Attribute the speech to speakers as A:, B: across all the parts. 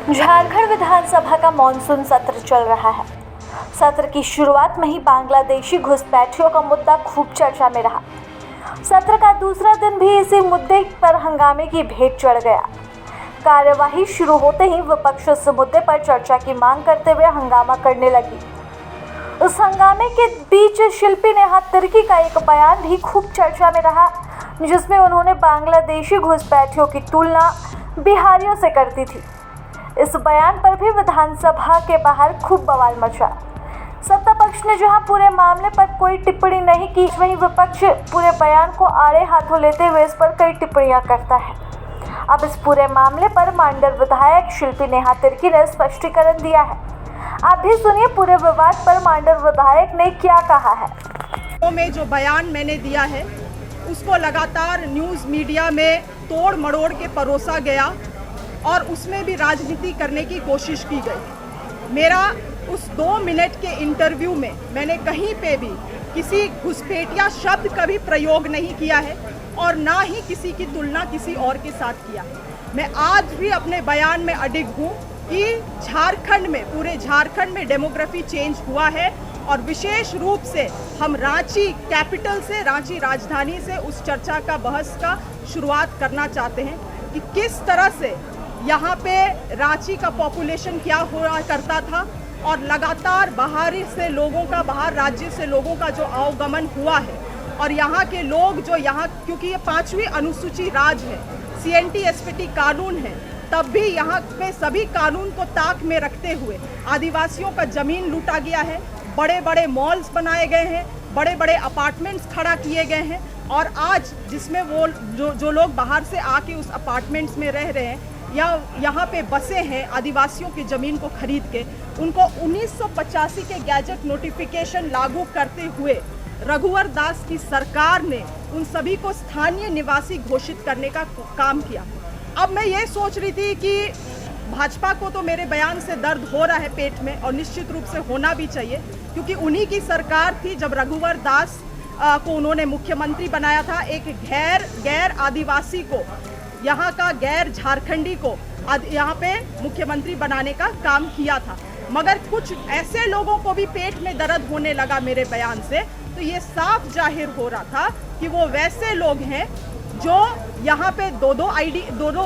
A: झारखंड विधानसभा का मॉनसून सत्र चल रहा है। सत्र की शुरुआत में ही बांग्लादेशी घुसपैठियों का मुद्दा खूब चर्चा में रहा। सत्र का दूसरा दिन भी इसी मुद्दे पर हंगामे की भेंट चढ़ गया। कार्यवाही शुरू होते ही विपक्ष इस मुद्दे पर चर्चा की मांग करते हुए हंगामा करने लगी। उस हंगामे के बीच शिल्पी नेहा तिर्की का एक बयान भी खूब चर्चा में रहा, जिसमें उन्होंने बांग्लादेशी घुसपैठियों की तुलना बिहारियों से करती थी। इस बयान पर भी विधानसभा के बाहर खूब बवाल मचा। सत्ता पक्ष ने जहां पूरे मामले पर कोई टिप्पणी नहीं की, वहीं विपक्ष पूरे बयान को आड़े हाथों लेते हुए इस पर कई टिप्पणियां करता है। अब इस पूरे मामले पर मांडर विधायक शिल्पी नेहा तिर्की ने स्पष्टीकरण दिया है। आप भी सुनिए पूरे विवाद पर मांडर विधायक ने क्या कहा है।
B: में जो बयान मैंने दिया है उसको लगातार न्यूज़ मीडिया में तोड़ मरोड़ के परोसा गया और उसमें भी राजनीति करने की कोशिश की गई। मेरा उस 2 मिनट के इंटरव्यू में मैंने कहीं पे भी किसी घुसपैठिया शब्द कभी प्रयोग नहीं किया है और ना ही किसी की तुलना किसी और के साथ किया है। मैं आज भी अपने बयान में अडिग हूँ कि झारखंड में, पूरे झारखंड में डेमोग्राफी चेंज हुआ है और विशेष रूप से हम रांची कैपिटल से, रांची राजधानी से उस चर्चा का, बहस का शुरुआत करना चाहते हैं कि किस तरह से यहाँ पे रांची का पॉपुलेशन क्या हुआ करता था और लगातार बाहर से लोगों का, बाहर राज्य से लोगों का जो आवागमन हुआ है और यहाँ के लोग जो यहाँ, क्योंकि ये 5वीं अनुसूची राज है, CNT SPT कानून है, तब भी यहाँ पे सभी कानून को ताक में रखते हुए आदिवासियों का ज़मीन लूटा गया है, बड़े बड़े मॉल्स बनाए गए हैं, बड़े बड़े अपार्टमेंट्स खड़ा किए गए हैं और आज जिसमें वो जो लोग बाहर से आके उस अपार्टमेंट्स में रह रहे हैं या यहाँ पे बसे हैं आदिवासियों की ज़मीन को खरीद के, उनको 1985 के गैजेट नोटिफिकेशन लागू करते हुए रघुवर दास की सरकार ने उन सभी को स्थानीय निवासी घोषित करने का काम किया। अब मैं ये सोच रही थी कि भाजपा को तो मेरे बयान से दर्द हो रहा है पेट में और निश्चित रूप से होना भी चाहिए, क्योंकि उन्हीं की सरकार थी जब रघुवर दास को उन्होंने मुख्यमंत्री बनाया था। एक गैर आदिवासी को, यहाँ का गैर झारखंडी को यहाँ पे मुख्यमंत्री बनाने का काम किया था। मगर कुछ ऐसे लोगों को भी पेट में दर्द होने लगा मेरे बयान से, तो ये साफ जाहिर हो रहा था कि वो वैसे लोग हैं जो यहाँ पे दो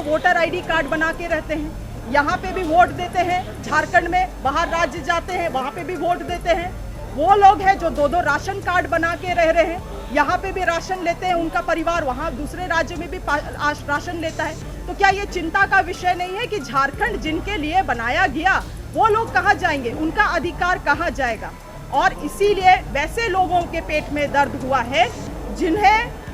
B: वोटर ID कार्ड बना के रहते हैं, यहाँ पे भी वोट देते हैं, झारखंड में बाहर राज्य जाते हैं वहाँ पे भी वोट देते हैं। वो लोग हैं जो 2 राशन कार्ड बना के रह रहे हैं, यहाँ पे भी राशन लेते हैं, उनका परिवार वहाँ दूसरे राज्य में भी राशन लेता है। तो क्या ये चिंता का विषय नहीं है कि झारखंड जिनके लिए बनाया गया वो लोग कहाँ जाएंगे, उनका अधिकार कहाँ जाएगा? और इसीलिए वैसे लोगों के पेट में दर्द हुआ है जिन्हें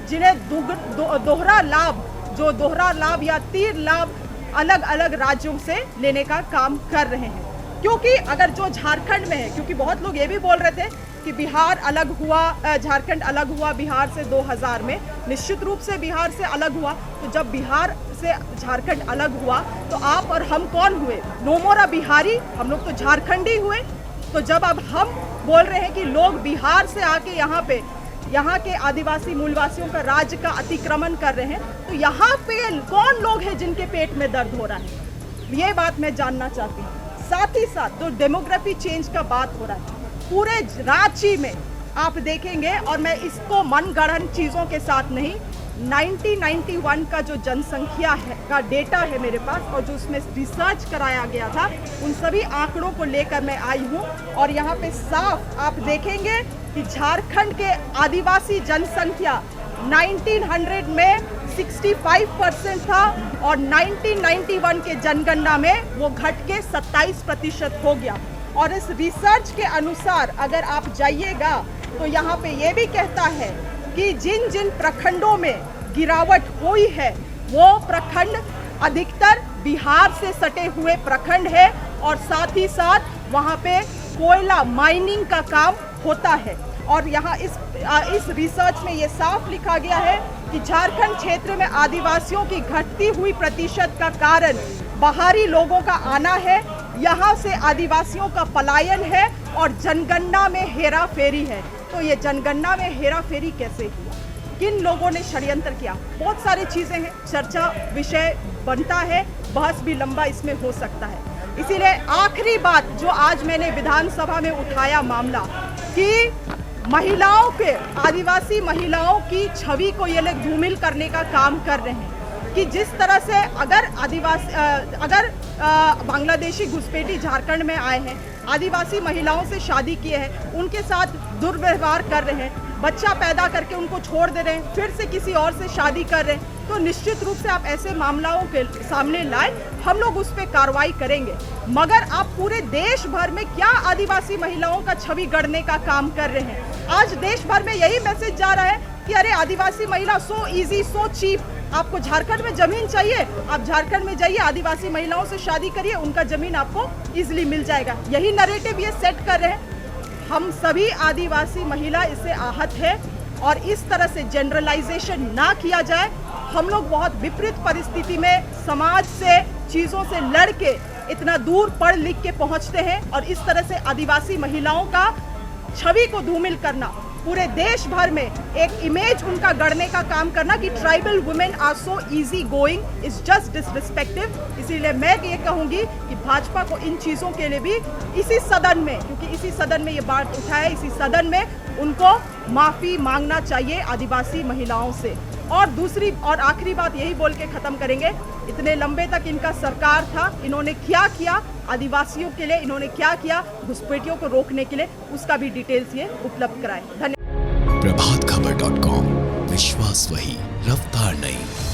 B: दोहरा लाभ या 3 लाभ अलग अलग राज्यों से लेने का काम कर रहे हैं। क्योंकि अगर जो झारखंड में है, क्योंकि बहुत लोग ये भी बोल रहे थे कि बिहार अलग हुआ, झारखंड अलग हुआ बिहार से 2000 में, निश्चित रूप से बिहार से अलग हुआ। तो जब बिहार से झारखंड अलग हुआ तो आप और हम कौन हुए? नो मोर बिहारी, हम लोग तो झारखंडी हुए। तो जब अब हम बोल रहे हैं कि लोग बिहार से आके यहाँ के आदिवासी मूलवासियों का राज्य का अतिक्रमण कर रहे हैं, तो यहाँ पे कौन लोग हैं जिनके पेट में दर्द हो रहा है? ये बात मैं जानना चाहती हूँ। साथ ही साथ जो डेमोग्राफी चेंज का बात हो रहा है पूरे रांची में आप देखेंगे, और मैं इसको मनगढ़ंत चीज़ों के साथ नहीं, 1991 का जो जनसंख्या है का डेटा है मेरे पास और जो उसमें रिसर्च कराया गया था, उन सभी आंकड़ों को लेकर मैं आई हूँ। और यहाँ पे साफ आप देखेंगे कि झारखंड के आदिवासी जनसंख्या 1900 में 65% था और 1991 के जनगणना में वो घट के 27% हो गया। और इस रिसर्च के अनुसार अगर आप जाइएगा तो यहाँ पे ये भी कहता है कि जिन जिन प्रखंडों में गिरावट हुई है वो प्रखंड अधिकतर बिहार से सटे हुए प्रखंड है और साथ ही साथ वहाँ पे कोयला माइनिंग का काम होता है। और यहाँ इस रिसर्च में ये साफ लिखा गया है कि झारखंड क्षेत्र में आदिवासियों की घटती हुई प्रतिशत का कारण बाहरी लोगों का आना है, यहाँ से आदिवासियों का पलायन है और जनगणना में हेरा फेरी है। तो ये जनगणना में हेरा फेरी कैसे हुआ? किन लोगों ने षड्यंत्र किया? बहुत सारी चीज़ें हैं, चर्चा विषय बनता है, बहस भी लंबा इसमें हो सकता है। इसीलिए आखिरी बात जो आज मैंने विधानसभा में उठाया मामला कि महिलाओं के, आदिवासी महिलाओं की छवि को ये लोग धूमिल करने का काम कर रहे हैं कि जिस तरह से अगर बांग्लादेशी घुसपैठी झारखंड में आए हैं, आदिवासी महिलाओं से शादी किए हैं, उनके साथ दुर्व्यवहार कर रहे हैं, बच्चा पैदा करके उनको छोड़ दे रहे हैं, फिर से किसी और से शादी कर रहे हैं, तो निश्चित रूप से आप ऐसे मामलों के सामने लाए, हम लोग उस पर कार्रवाई करेंगे। मगर आप पूरे देश भर में क्या आदिवासी महिलाओं का छवि गढ़ने का काम कर रहे हैं? आज देश भर में यही मैसेज जा रहा है कि अरे आदिवासी महिला सो इजी, सो चीप, आपको झारखंड में जमीन चाहिए, आप झारखंड में जाइए, आदिवासी महिलाओं से शादी करिए, उनका जमीन आपको इजीली मिल जाएगा। यही नैरेटिव ये सेट कर रहे हैं। हम सभी आदिवासी महिला इससे आहत है और इस तरह से जनरलाइजेशन ना किया जाए। हम लोग बहुत विपरीत परिस्थिति में समाज से, चीज़ों से लड़ के इतना दूर पढ़ लिख के पहुंचते हैं और इस तरह से आदिवासी महिलाओं का छवि को धूमिल करना, पूरे देश भर में एक इमेज उनका गढ़ने का काम करना कि tribal women are so easy going is just disrespective. इसीलिए मैं ये कहूँगी कि भाजपा को इन चीज़ों के लिए भी इसी सदन में, क्योंकि इसी सदन में ये बात उठाया, इसी सदन में उनको माफ़ी मांगना चाहिए आदिवासी महिलाओं से। और दूसरी और आखिरी बात यही बोल के ख़त्म करेंगे, इतने लंबे तक इनका सरकार था, इन्होंने क्या किया आदिवासियों के लिए, इन्होंने क्या किया घुसपैठियों को रोकने के लिए, उसका भी डिटेल्स ये उपलब्ध कराएं। धन्यवाद।
C: प्रभातखबर.com, विश्वास वही, रफ्तार नहीं।